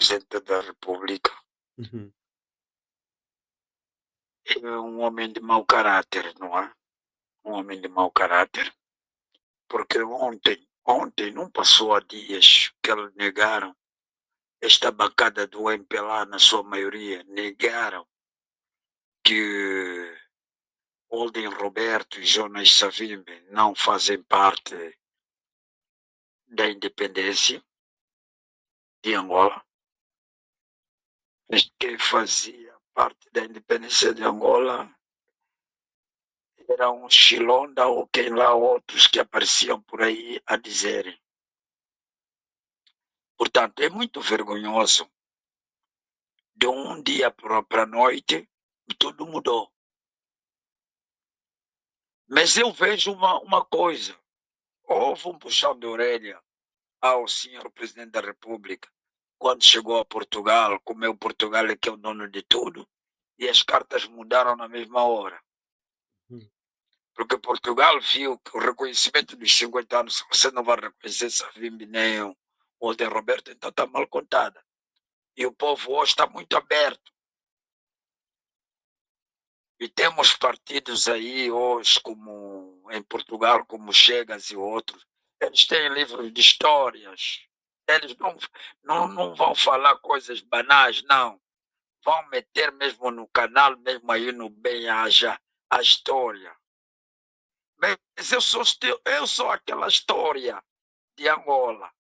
Presidente da República Uhum. é um homem de mau caráter, não é? Um homem de mau caráter, porque ontem não passou há dias que eles negaram, esta bancada do MPLA, na sua maioria, negaram que Holden Roberto e Jonas Savimbi não fazem parte da independência de Angola. Mas quem fazia parte da independência de Angola era um Chilonda ou quem lá outros que apareciam por aí a dizerem. Portanto, é muito vergonhoso. De um dia para a noite, tudo mudou. Mas eu vejo uma coisa. Houve um puxão de orelha ao senhor Presidente da República quando chegou a Portugal, como é o Portugal é que é o dono de tudo, e as cartas mudaram na mesma hora. Uhum. Porque Portugal viu que o reconhecimento dos 50 anos, se você não vai reconhecer Savimbi nem o Walter Roberto, então está mal contada. E o povo hoje está muito aberto. E temos partidos aí hoje, como em Portugal, como Chegas e outros, eles têm livros de histórias. Eles não vão falar coisas banais, não. Vão meter mesmo no canal, mesmo aí no Bem Haja, a história. Mas eu sou aquela história de Angola.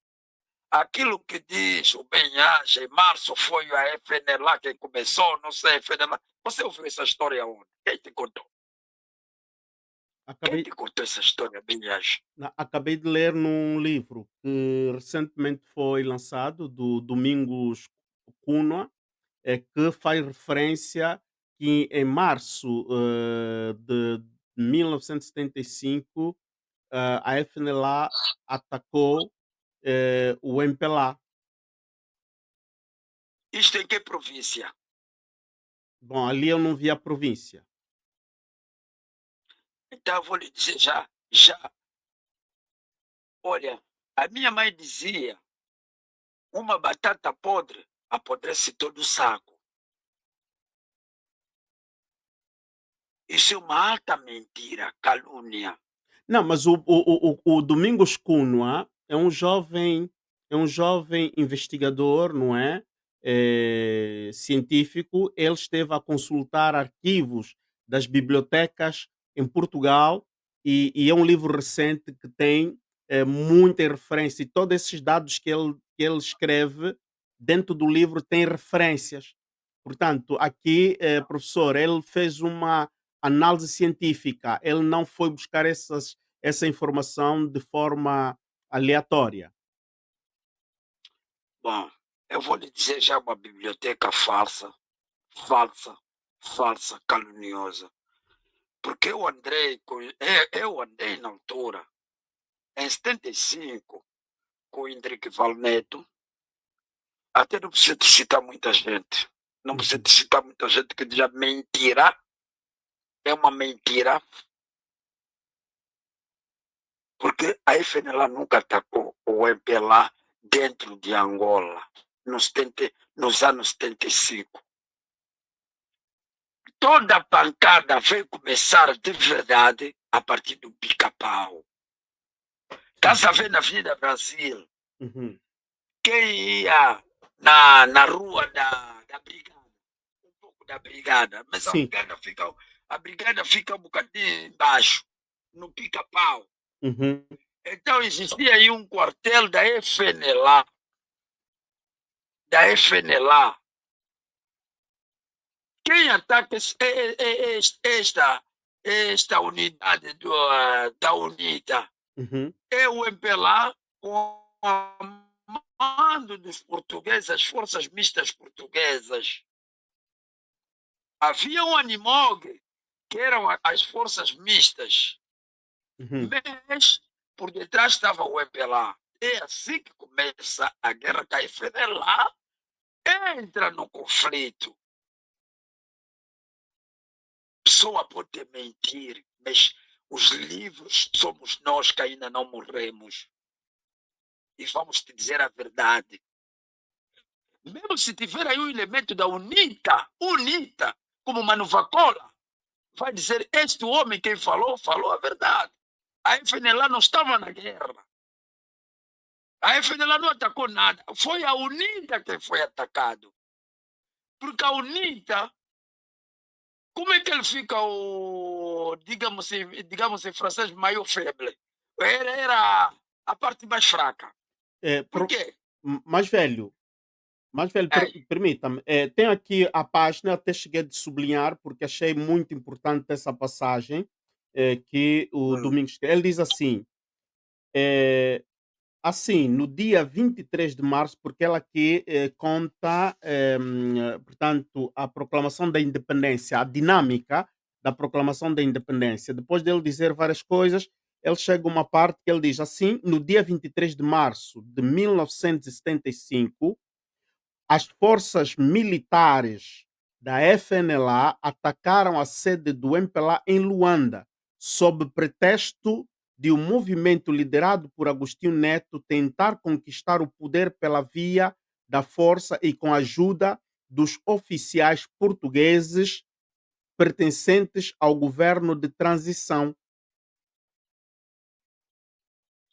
Aquilo que diz o Benhaja, em março foi a FNLA que começou, não sei, a FNLA. Você ouviu essa história onde? Quem te contou? Quem Acabei, te contou essa história, Benhaja? acabei de ler num livro que recentemente foi lançado, do Domingos Cunha, que faz referência que em março de 1975 a FNLA atacou o MPLA. Isto em que província? Bom, ali eu não vi a província. Então eu vou lhe dizer já. Olha, a minha mãe dizia, uma batata podre apodrece todo o saco. Isso é uma alta mentira, calúnia. Não, mas o Domingos Cunha é um jovem investigador, não é? Científico. Ele esteve a consultar arquivos das bibliotecas em Portugal e é um livro recente que tem muita referência e todos esses dados que ele escreve dentro do livro têm referências. Portanto, aqui, professor, ele fez uma análise científica, ele não foi buscar essa informação de forma aleatória. Bom, eu vou lhe dizer já uma biblioteca falsa, falsa, caluniosa. Porque eu andei na altura, em 75, com o Hendrick Valneto, até não precisa de citar muita gente. Não precisa Uhum. de citar muita gente que diz a mentira, é uma mentira, porque a FNLA nunca atacou o MPLA dentro de Angola, nos anos 75. Toda a pancada veio começar de verdade a partir do pica-pau. Sim. Estás a ver na Avenida Brasil, Uhum. quem ia na rua da Brigada, um pouco da Brigada, mas Sim. a brigada fica um bocadinho embaixo, no pica-pau. Uhum. Então existia aí um quartel da FNLA. Quem ataca esta unidade da UNITA Uhum. é o MPLA com o mando dos portugueses, as forças mistas portuguesas. Havia um animog, que eram as forças mistas, Uhum. mas por detrás estava o MPLA. É assim que começa a guerra da FNLA, entra no conflito. Pessoa pode mentir, mas os livros somos nós que ainda não morremos. E vamos te dizer a verdade. Mesmo se tiver aí um elemento da UNITA, como Manuvacola, vai dizer, este homem quem falou a verdade. A FNLA não estava na guerra. A FNLA não atacou nada. Foi a UNITA que foi atacado. Porque a UNITA, como é que ele fica o, digamos em francês, maior feble? Era a parte mais fraca. É, Por quê? mais velho, É. permita-me, tem aqui a página, até cheguei de sublinhar, porque achei muito importante essa passagem que o Hum. Domingos. Ele diz assim: eh, assim, no dia 23 de março, porque ela aqui conta, portanto, a proclamação da independência, a dinâmica da proclamação da independência. Depois dele dizer várias coisas, ele chega a uma parte que ele diz assim: no dia 23 de março de 1975, as forças militares da FNLA atacaram a sede do MPLA em Luanda, sob pretexto de um movimento liderado por Agostinho Neto tentar conquistar o poder pela via da força e com a ajuda dos oficiais portugueses pertencentes ao governo de transição.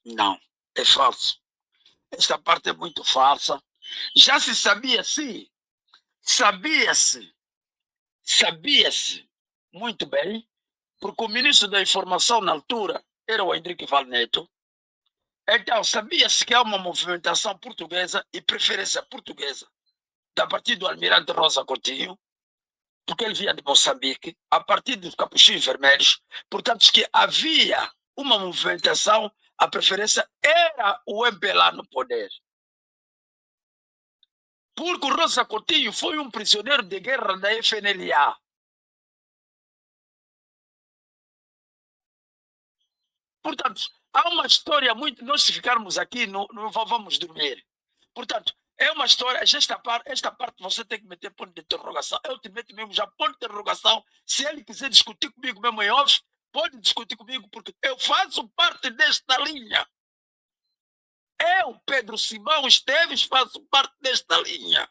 Não, é falso. Esta parte é muito falsa. Já se sabia, sim, sabia-se, sabia-se muito bem, porque o ministro da Informação na altura era o Henrique Valneto. Então, sabia-se que há uma movimentação portuguesa e preferência portuguesa a partir do almirante Rosa Coutinho, porque ele vinha de Moçambique, a partir dos capuchinhos vermelhos, portanto, que havia uma movimentação, a preferência era o MPLA no poder. Porque o Rosa Coutinho foi um prisioneiro de guerra da FNLA. Portanto, há uma história muito. Nós, se ficarmos aqui, não vamos dormir. Portanto, é uma história. Esta parte você tem que meter ponto de interrogação. Eu te meto mesmo já ponto de interrogação. Se ele quiser discutir comigo mesmo em off, pode discutir comigo, porque eu faço parte desta linha. Eu, Pedro Simão Esteves, faço parte desta linha.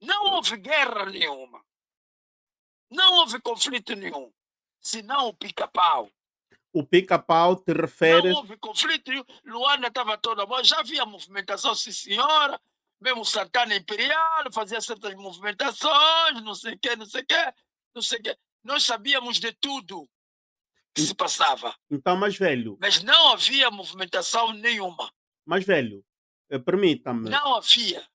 Não houve guerra nenhuma. Não houve conflito nenhum. Senão o pica-pau. O pica-pau te Não referes. houve conflito, Luanda estava toda boa, já havia movimentação, sim senhora, mesmo Santana Imperial fazia certas movimentações, não sei o quê, não sei o quê, não sei o quê. Nós sabíamos de tudo que en- se passava, Então, mas não havia movimentação nenhuma, mais velho, permita-me. não havia.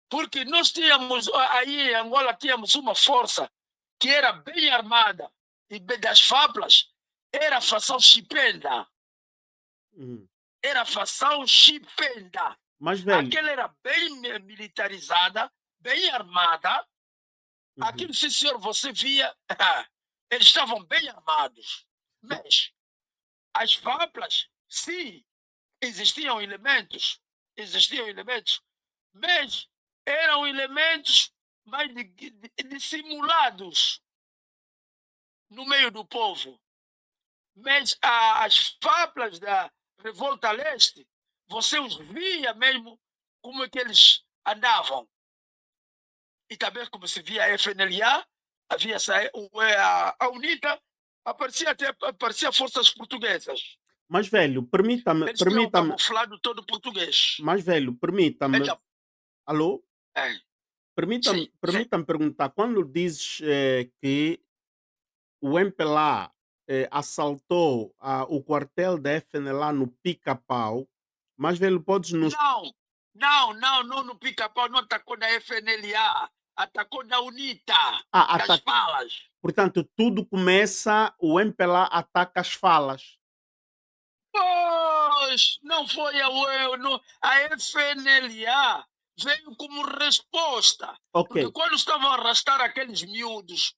Porque nós tínhamos, aí em Angola tínhamos uma força que era bem armada, e das fábulas, era a fação Chipenda, Uhum. era a fação Chipenda. Mais velho. Aquela era bem militarizada, bem armada. Uhum. Aquilo, sim, senhor, você via, eles estavam bem armados. Ma- Mas as fábulas, sim, existiam elementos, mas eram elementos mais dissimulados no meio do povo. Mas as fábulas da Revolta a Leste, você os via mesmo como é que eles andavam. E também, como se via a FNLA, havia a UNITA, aparecia forças portuguesas. Mais velho, Eles tinham um camuflado todo português. mais velho, permita-me. Então, Alô? é, sim, sim. Permita-me perguntar, quando dizes que o MPLA assaltou o quartel da FNLA no Pica-Pau, mais velho, podes nos. Não no pica-pau, não atacou da FNLA, atacou da UNITA, Ah, das falas. portanto, tudo começa, o MPLA ataca as falas. Pois, não foi a FNLA veio como resposta, Ok, porque quando estavam a arrastar aqueles miúdos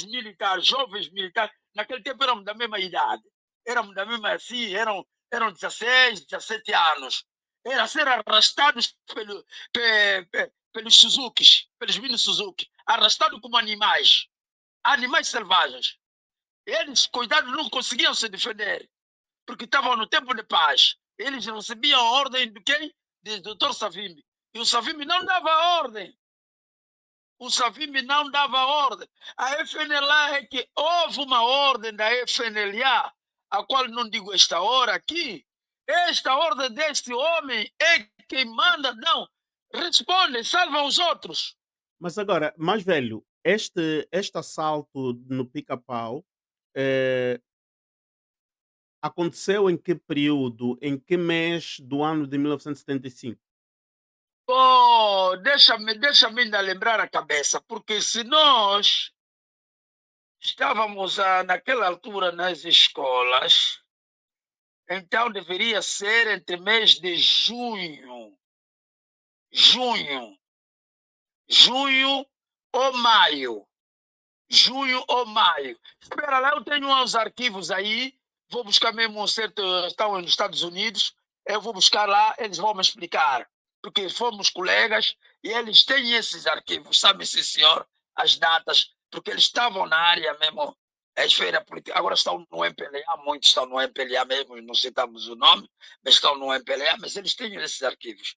militares, jovens militares, naquele tempo éramos da mesma idade, éramos da mesma assim, eram 16, 17 anos, era ser arrastados pelos Suzukis, pelos mini Suzuki, arrastados como animais selvagens. Eles, cuidado, não conseguiam se defender porque estavam no tempo de paz. Eles recebiam a ordem de quem? De Dr. Savimbi. E o Savimbi não dava ordem. O Savimbi não dava ordem. A FNLA é que houve uma ordem da FNLA, a qual não digo esta hora aqui. Esta ordem deste homem é quem manda, não. Responde, salva os outros. Mas agora, mais velho, este assalto no Pica-Pau, eh, aconteceu em que período, em que mês do ano de 1975? Oh, deixa-me ainda lembrar a cabeça, porque se nós estávamos naquela altura nas escolas, então deveria ser entre mês de junho, junho ou maio. Junho ou maio. Espera lá, eu tenho uns arquivos aí, vou buscar mesmo um certo. Estão nos Estados Unidos, eu vou buscar lá, eles vão me explicar. Porque fomos colegas e eles têm esses arquivos, sabe, sim, senhor, as datas, porque eles estavam na área mesmo, a esfera política. Agora estão no MPLA, muitos estão no MPLA mesmo, não citamos o nome, mas estão no MPLA, mas eles têm esses arquivos.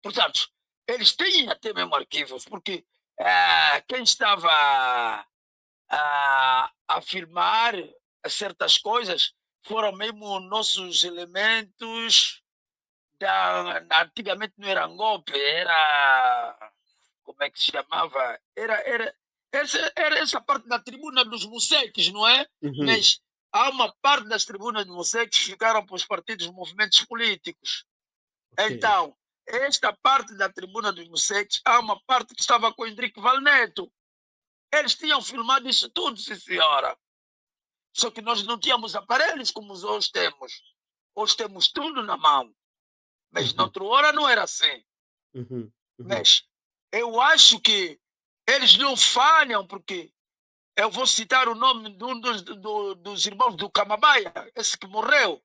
Portanto, eles têm até mesmo arquivos, porque quem estava a afirmar certas coisas foram mesmo nossos elementos antigamente não era golpe, era como é que se chamava? Era essa parte da tribuna dos museques, não é? Uhum, Mas há uma parte das tribunas dos museques que ficaram para os partidos, movimentos políticos. ok. Então, esta parte da tribuna dos museques, há uma parte que estava com o Henrique Valneto. Eles tinham filmado isso tudo, sim senhora. Só que nós não tínhamos aparelhos como hoje temos. Hoje temos tudo na mão. Mas Uhum, noutra hora não era assim. uhum, uhum. Mas eu acho que eles não falham, porque eu vou citar o nome de um dos irmãos do Camabaia, esse que morreu.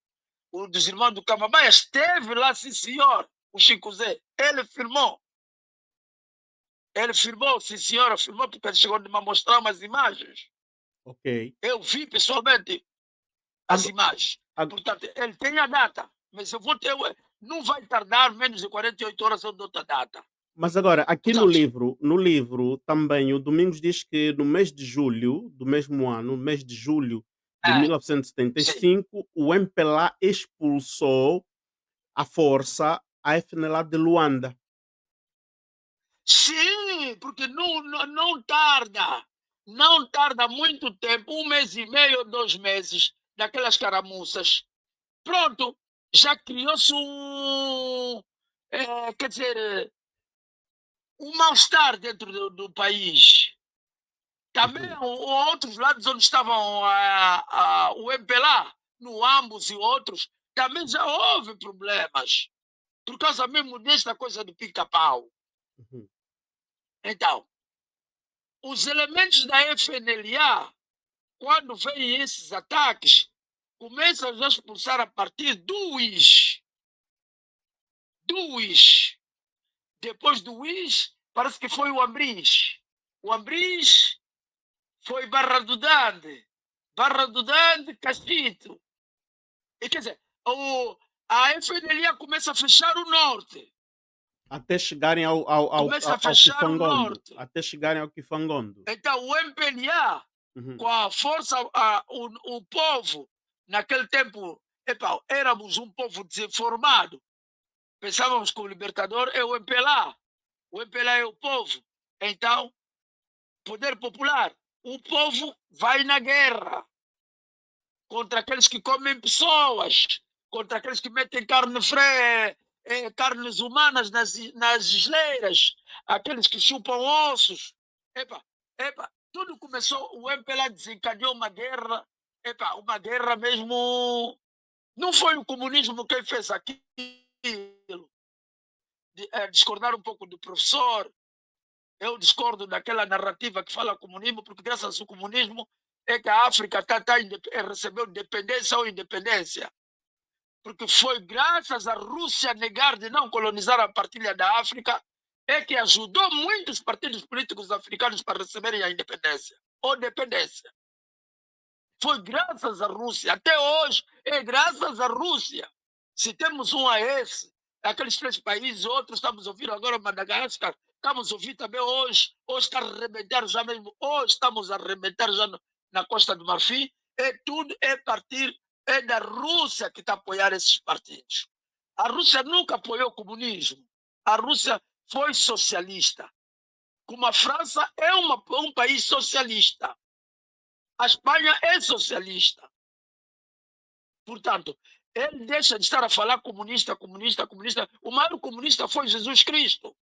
O dos irmãos do Camabaia esteve lá, sim senhor, o Chico Zé. Ele filmou. Ele filmou, sim senhora, filmou, porque ele chegou de me mostrar umas imagens. Ok. Eu vi pessoalmente as Ago- imagens. ag- Portanto, ele tem a data, mas eu vou ter. Não vai tardar menos de 48 horas eu dou a data. mas agora, aqui no Portanto, livro, no livro também, o Domingos diz que no mês de julho do mesmo ano, no mês de julho de é, sim. 1975, o MPLA expulsou à força a FNLA de Luanda. Sim, porque não tarda. Não tarda muito tempo, um mês e meio, 2 meses, daquelas caramuças. Pronto, já criou-se quer dizer, um mal-estar dentro do país. Também Uhum, outros lados onde estavam o MPLA, no ambos e outros, também já houve problemas, por causa mesmo desta coisa do pica-pau. uhum. Então, os elementos da FNLA, quando veem esses ataques, começam a expulsar a partir do Depois do IS, parece que foi o Ambris. O Ambris foi Barra do Dande, Castito. E quer dizer, a FNLA começa a fechar o norte. Até chegarem ao, ao, ao, Começa ao a ao fechar o Kifangondo. norte. Até chegarem ao Kifangondo. Então o MPLA, Uhum, com a força, o povo, naquele tempo, epa, éramos um povo desinformado. Pensávamos que o libertador é o MPLA. O MPLA é o povo. Então, poder popular. O povo vai na guerra contra aqueles que comem pessoas, contra aqueles que metem carnes humanas nas geleiras, aqueles que chupam ossos. Epa, tudo começou, o MPLA desencadeou uma guerra mesmo. Não foi o comunismo quem fez aquilo. Discordar um pouco do professor, eu discordo daquela narrativa que fala comunismo, porque graças ao comunismo é que a África recebeu dependência ou independência. Porque foi graças à Rússia negar de não colonizar a partilha da África é que ajudou muitos partidos políticos africanos para receberem a independência ou dependência. Foi graças à Rússia. Até hoje é graças à Rússia. Se temos um AES, aqueles 3 países, outros estamos a ouvir agora Madagascar, estamos a ouvir também hoje está a arrebentar já mesmo, hoje estamos a arrebentar já na Costa do Marfim, tudo é partir, é da Rússia que está a apoiar esses partidos. A Rússia nunca apoiou o comunismo, a Rússia foi socialista, como a França é um país socialista, a Espanha é socialista. Portanto, ele deixa de estar a falar comunista, comunista, comunista. O maior comunista foi Jesus Cristo.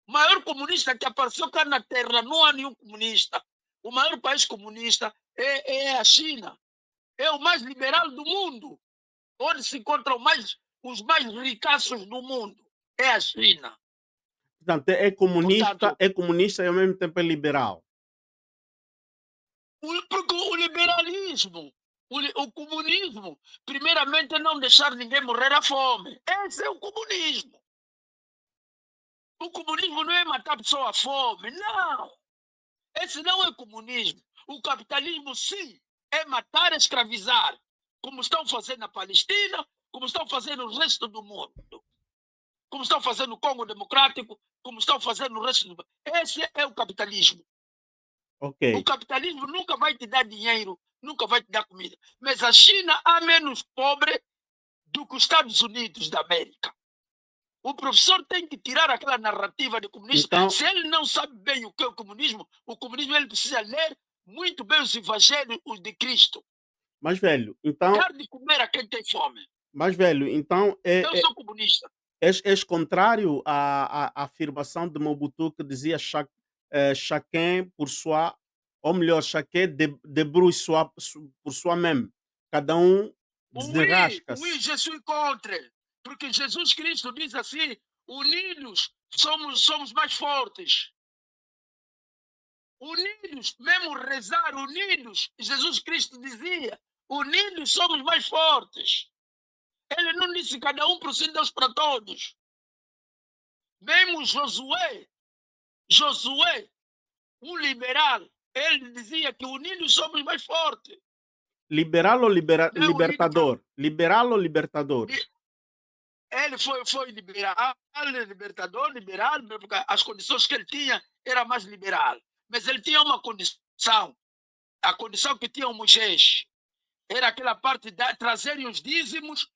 O maior comunista que apareceu cá na Terra, não há nenhum comunista. O maior país comunista é a China. É o mais liberal do mundo. Onde se encontram os mais ricaços do mundo. É a China. Portanto, Portanto, é comunista e ao mesmo tempo é liberal. porque o liberalismo, o comunismo, primeiramente é não deixar ninguém morrer à fome. Esse é o comunismo. O comunismo não é matar a pessoa à fome, não. Esse não é comunismo. O capitalismo, sim, é matar e escravizar, como estão fazendo na Palestina, como estão fazendo no resto do mundo, como estão fazendo no Congo Democrático, como estão fazendo no resto do mundo. Esse é o capitalismo. O Ok. capitalismo nunca vai te dar dinheiro, nunca vai te dar comida. Mas a China é menos pobre do que os Estados Unidos da América. O professor tem que tirar aquela narrativa de comunismo. Então, Se ele não sabe bem o que é o comunismo ele precisa ler muito bem os evangelhos de Cristo. mais velho, então, Dar de comer a quem tem fome. então Eu sou comunista. és contrário à afirmação de Mobutu que dizia chacun pour soi, ou melhor, chacun débrouille soi, por soi-même. Cada um Oui, oui, desenrasca-se. je suis contre. Porque Jesus Cristo diz assim: unidos somos mais fortes. Unidos, mesmo rezar, unidos. Jesus Cristo dizia: unidos somos mais fortes. Ele não disse cada um por si, Deus para todos. Mesmo Josué, um liberal, ele dizia que unidos somos mais fortes. Liberal ou Não é unido para. libertador? Liberal ou libertador? Ele foi liberal, porque as condições que ele tinha era mais liberal. Mas ele tinha uma condição, a condição que tinha o Moisés, era aquela parte de trazerem os dízimos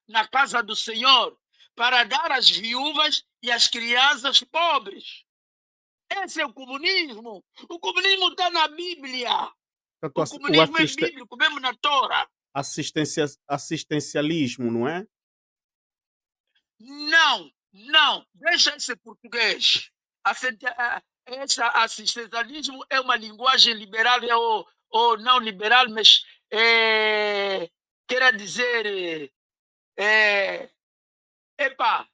na casa do Senhor, para dar às viúvas e às crianças pobres. Esse é o comunismo. O comunismo está na Bíblia. Portanto, O comunismo é bíblico, mesmo na Torá. assistencialismo, não é? Não, não, deixa esse português. Esse assistencialismo é uma linguagem liberal ou não liberal, mas quer dizer, é, epá,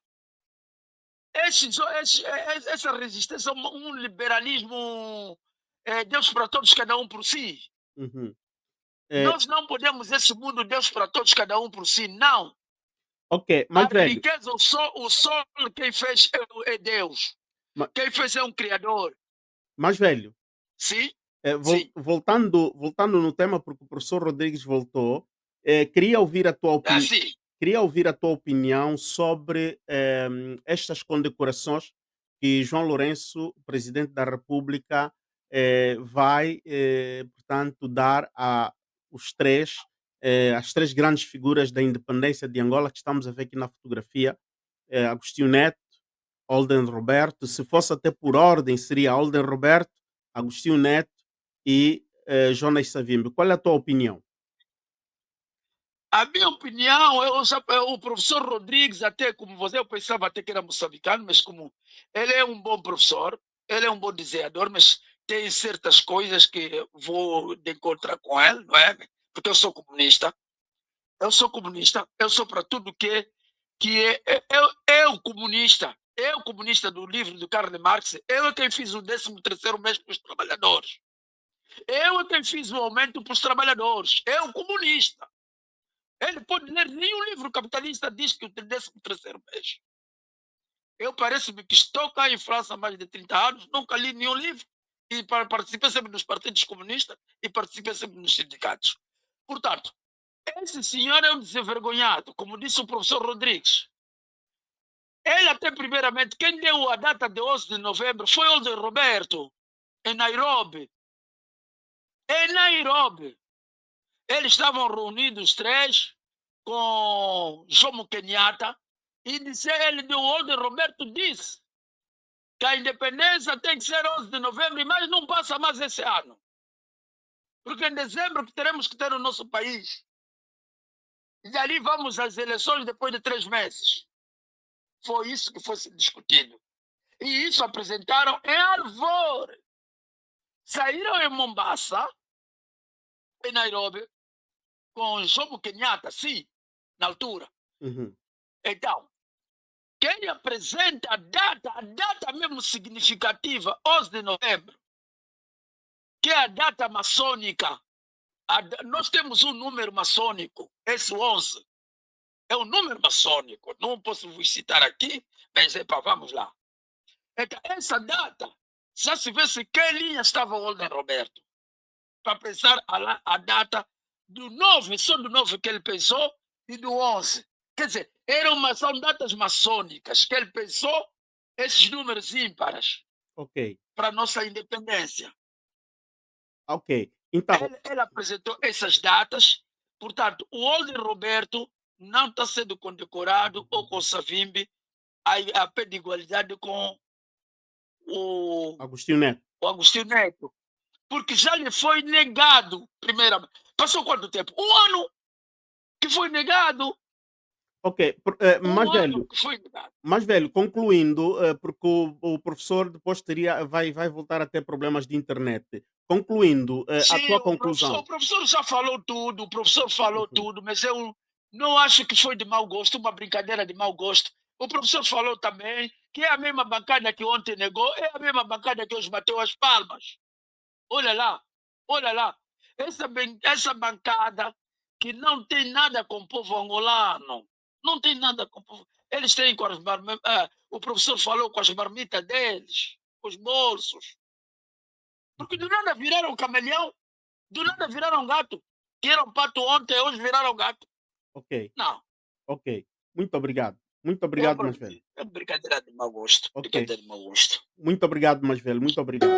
essa resistência, um liberalismo, Deus para todos, cada um por si. Uhum. É, Nós não podemos esse mundo Deus para todos, cada um por si, não. ok, A mais velho, riqueza, o sol quem fez é Deus. ma- Quem fez é um criador. mais velho. Sim? Sim. Voltando no tema, porque o professor Rodrigues voltou, É assim. queria ouvir a tua opinião sobre estas condecorações que João Lourenço, presidente da República, vai, portanto, dar às três grandes figuras da independência de Angola, que estamos a ver aqui na fotografia, Agostinho Neto, Holden Roberto. Se fosse até por ordem, seria Holden Roberto, Agostinho Neto e Jonas Savimbi. Qual é a tua opinião? A minha opinião, o professor Rodrigues, até como você, eu pensava até que era moçambicano, mas como ele é um bom professor, ele é um bom desenhador, mas tem certas coisas que vou de encontrar com ele, não é? Porque eu sou para tudo que é o comunista. Eu, comunista do livro do Karl Marx, eu é quem fiz o 13º mês para os trabalhadores. Eu é quem fiz o aumento para os trabalhadores. Eu, comunista. Ele pode ler nenhum livro capitalista diz que o 13º mês. Eu parece-me que estou cá em França há mais de 30 anos, nunca li nenhum livro e participei sempre nos partidos comunistas e participei sempre nos sindicatos. Portanto, Esse senhor é um desenvergonhado, como disse o professor Rodrigues. Ele até primeiramente, quem deu a data de 11 de novembro foi o de Roberto, em Nairobi. Em Nairobi. Eles estavam reunidos três com Jomo Kenyatta e disse, ele deu ordem, Roberto disse que a independência tem que ser 11 de novembro, mas não passa mais esse ano. Porque em dezembro que teremos que ter o nosso país. E dali vamos às eleições depois de 3 meses. Foi isso que foi discutido. E isso apresentaram em Arvor. Saíram em Mombasa, em Nairobi, com Jomo Kenyatta, sim, na altura. Uhum. Então, quem apresenta a data mesmo significativa, 11 de novembro, que é a data maçônica. Nós temos um número maçônico, esse 11. É um número maçônico. Não posso vos citar aqui, mas vamos lá. Então, essa data, já se vê se que linha estava o Olden Roberto. Para pensar a data do 9, só do 9 que ele pensou, e do 11. Quer dizer, são datas maçônicas que ele pensou, esses números ímpares, Ok, para a nossa independência. ok. Então, Ele apresentou essas datas, portanto, o Olden Roberto não está sendo condecorado ou com Savimbi a pé de igualdade com o, Agostinho Neto. o Agostinho Neto, porque já lhe foi negado, primeiramente. Passou quanto tempo? Um ano que foi negado. Ok, Um mais ano velho, que foi negado. concluindo, porque o professor depois vai voltar a ter problemas de internet. Concluindo, a Sim, tua o conclusão. professor já falou tudo, o professor falou Uhum. tudo, mas eu não acho que foi de mau gosto, uma brincadeira de mau gosto. O professor falou também que é a mesma bancada que ontem negou, é a mesma bancada que hoje bateu as palmas. Olha lá, olha lá. Essa bancada que não tem nada com o povo angolano. Não tem nada com o povo. Eles têm com as marmitas. O professor falou com as marmitas deles, com os bolsos. Porque do nada viraram camaleão, do nada viraram gato. Que eram pato ontem, hoje viraram gato. Ok, Não, ok. Muito obrigado. Muito obrigado, mais velho. é brincadeira de mau gosto. Ok. Brincadeira de mau gosto. Muito obrigado, mais velho. Muito obrigado.